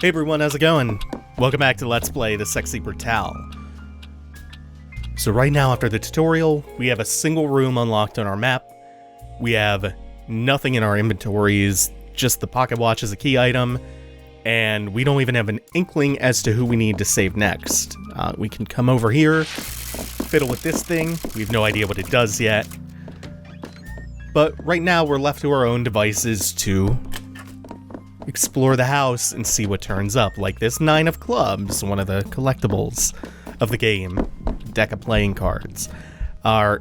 Hey everyone, how's it going? Welcome back to Let's Play the Sexy Brutale. So right now after the tutorial, we have a single room unlocked on our map. We have nothing in our inventories, just the pocket watch as a key item, and we don't even have an inkling as to who we need to save next. We can come over here, fiddle with this thing. We have no idea what it does yet. But right now we're left to our own devices to explore the house and see what turns up, like this 9 of clubs, one of the collectibles of the game, deck of playing cards. Our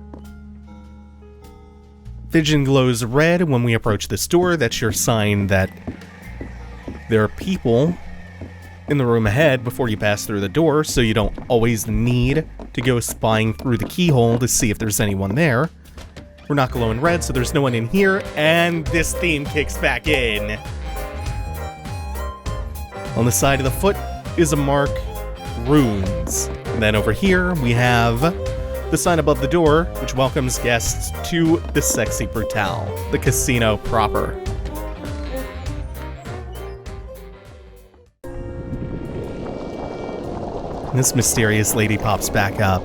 vision glows red when we approach this door. That's your sign that there are people in the room ahead before you pass through the door, so you don't always need to go spying through the keyhole to see if there's anyone there. We're not glowing red, so there's no one in here, and this theme kicks back in. On the side of the foot is a mark, runes. And then over here we have the sign above the door, which welcomes guests to the Sexy Brutale, the casino proper. And this mysterious lady pops back up.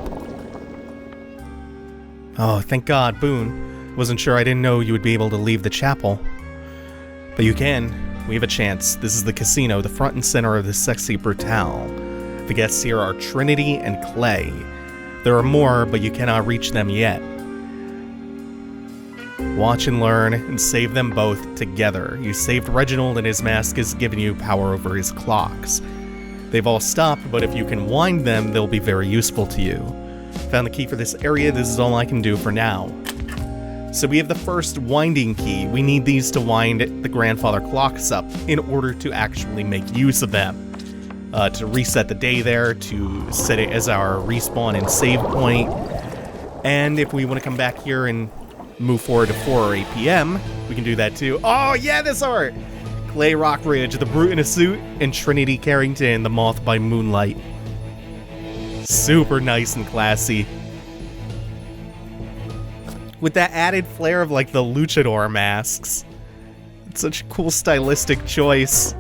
Oh, thank God, Boone. Wasn't sure, I didn't know you would be able to leave the chapel. But you can. We have a chance. This is the casino, the front and center of the Sexy Brutale. The guests here are Trinity and Clay. There are more, but you cannot reach them yet. Watch and learn, and save them both together. You saved Reginald, and his mask has given you power over his clocks. They've all stopped, but if you can wind them, they'll be very useful to you. Found the key for this area. This is all I can do for now. So we have the first winding key. We need these to wind the grandfather clocks up in order to actually make use of them. To reset the day there, to set it as our respawn and save point. And if we want to come back here and move forward to 4 or 8 p.m., we can do that too. Oh yeah, this art! Clay Rockridge, the Brute in a Suit, and Trinity Carrington, the Moth by Moonlight. Super nice and classy. With that added flair of like the luchador masks. It's such a cool stylistic choice.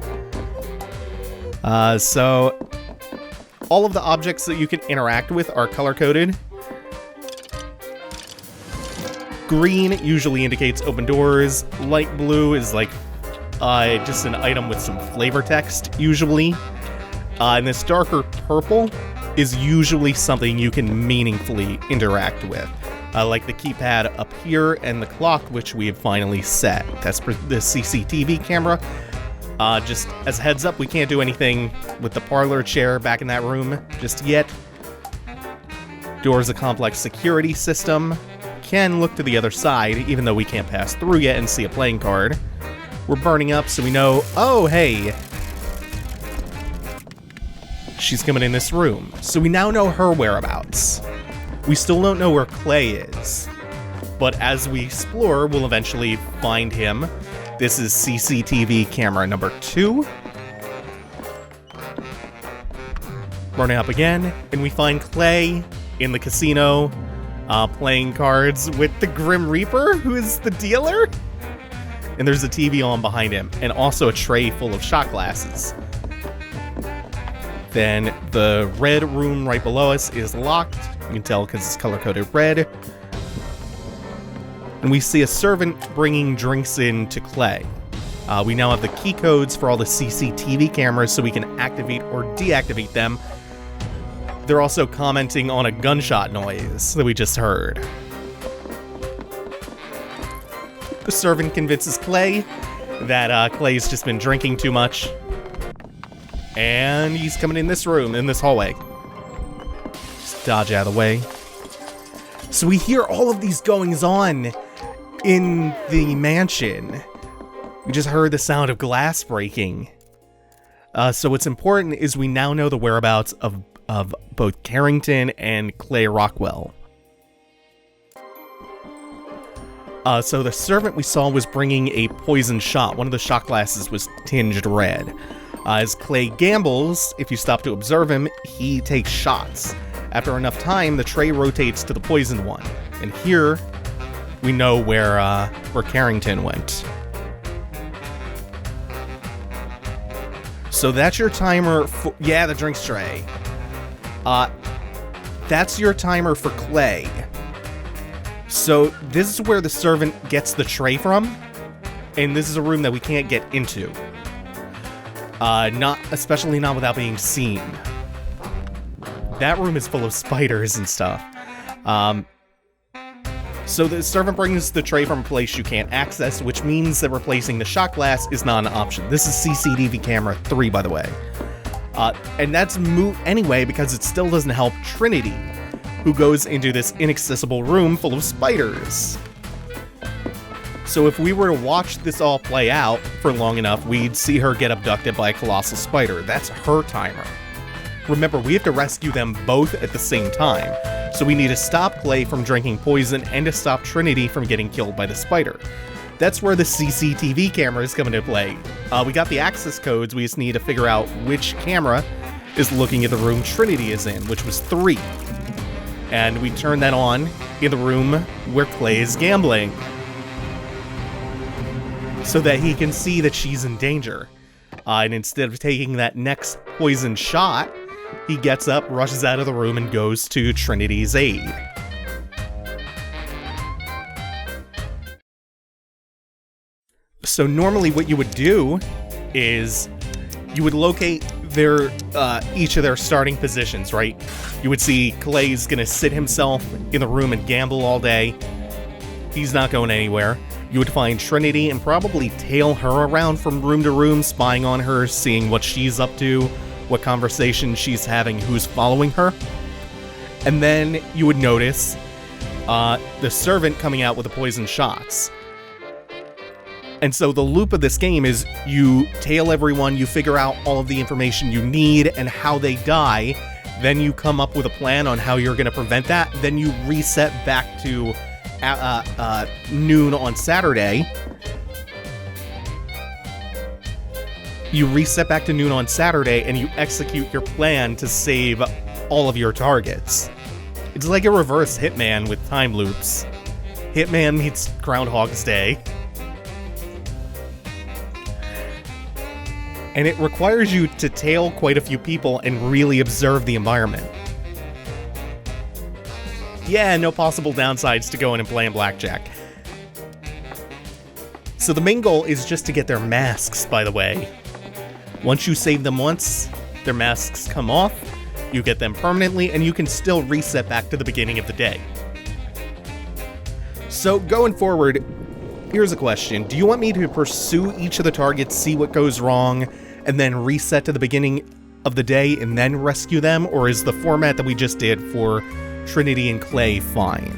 So all of the objects that you can interact with are color-coded. Green usually indicates open doors. Light blue is like just an item with some flavor text, usually. And this darker purple is usually something you can meaningfully interact with. Like the keypad up here and the clock, which we have finally set. That's for the CCTV camera. Just as a heads up, we can't do anything with the parlor chair back in that room just yet. Door's a complex security system. Can look to the other side, even though we can't pass through yet and see a playing card. We're burning up, so we know, oh, hey, she's coming in this room. So we now know her whereabouts. We still don't know where Clay is, but as we explore, we'll eventually find him. This is CCTV camera number 2. Burning up again, and we find Clay in the casino, playing cards with the Grim Reaper, who is the dealer. And there's a TV on behind him, and also a tray full of shot glasses. Then the red room right below us is locked. You can tell because it's color-coded red. And we see a servant bringing drinks in to Clay. We now have the key codes for all the CCTV cameras so we can activate or deactivate them. They're also commenting on a gunshot noise that we just heard. The servant convinces Clay that Clay's just been drinking too much. And he's coming in this room, in this hallway. Just dodge out of the way. So we hear all of these goings on in the mansion. We just heard the sound of glass breaking. So what's important is we now know the whereabouts of both Carrington and Clay Rockwell. So the servant we saw was bringing a poison shot. One of the shot glasses was tinged red. As Clay gambles, if you stop to observe him, he takes shots. After enough time, the tray rotates to the poisoned one. And here, we know where Carrington went. So that's your timer for... Yeah, the drinks tray. That's your timer for Clay. So this is where the servant gets the tray from. And this is a room that we can't get into. Especially not without being seen. That room is full of spiders and stuff. So the servant brings the tray from a place you can't access, which means that replacing the shot glass is not an option. This is CCTV camera 3, by the way. And that's moot anyway, because it still doesn't help Trinity, who goes into this inaccessible room full of spiders. So if we were to watch this all play out for long enough, we'd see her get abducted by a colossal spider. That's her timer. Remember, we have to rescue them both at the same time, so we need to stop Clay from drinking poison and to stop Trinity from getting killed by the spider. That's where the CCTV cameras come into play. We got the access codes, we just need to figure out which camera is looking at the room Trinity is in, which was 3. And we turn that on in the room where Clay is gambling, so that he can see that she's in danger. And instead of taking that next poison shot, he gets up, rushes out of the room, and goes to Trinity's aid. So normally what you would do is you would locate their each of their starting positions, right? You would see Clay's gonna sit himself in the room and gamble all day. He's not going anywhere. You would find Trinity and probably tail her around from room to room, spying on her, seeing what she's up to, what conversation she's having, who's following her. And then you would notice the servant coming out with the poison shots. And so the loop of this game is you tail everyone, you figure out all of the information you need and how they die, then you come up with a plan on how you're going to prevent that, then you reset back to noon on Saturday. You reset back to noon on Saturday and you execute your plan to save all of your targets. It's like a reverse Hitman with time loops. Hitman meets Groundhog's Day. And it requires you to tail quite a few people and really observe the environment. Yeah, no possible downsides to going and playing blackjack. So the main goal is just to get their masks, by the way. Once you save them once, their masks come off, you get them permanently, and you can still reset back to the beginning of the day. So going forward, here's a question. Do you want me to pursue each of the targets, see what goes wrong, and then reset to the beginning of the day and then rescue them? Or is the format that we just did for Trinity and Clay fine?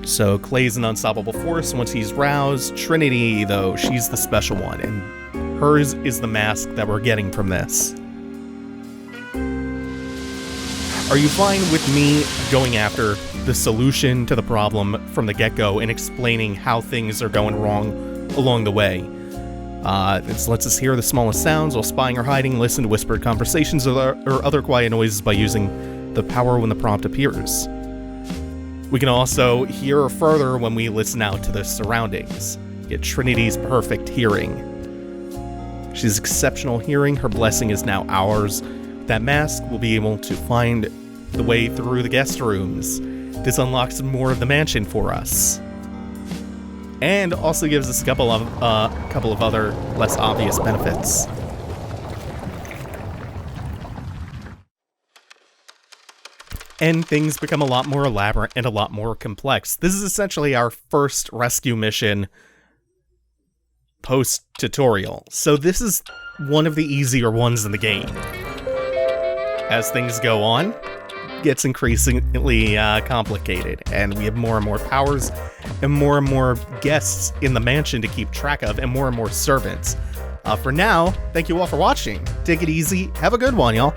So Clay's an unstoppable force once he's roused. Trinity, though, she's the special one, and hers is the mask that we're getting from this. Are you fine with me going after the solution to the problem from the get-go and explaining how things are going wrong along the way? This lets us hear the smallest sounds while spying or hiding, listen to whispered conversations or other quiet noises by using the power when the prompt appears. We can also hear further when we listen out to the surroundings. Get Trinity's perfect hearing. She's exceptional hearing. Her blessing is now ours. That mask will be able to find the way through the guest rooms. This unlocks more of the mansion for us. And also gives us a couple of other less obvious benefits. And things become a lot more elaborate and a lot more complex. This is essentially our first rescue mission post-tutorial. So this is one of the easier ones in the game. As things go on, it gets increasingly complicated, and we have more and more powers and more guests in the mansion to keep track of, and more servants. For now, thank you all for watching. Take it easy. Have a good one, y'all.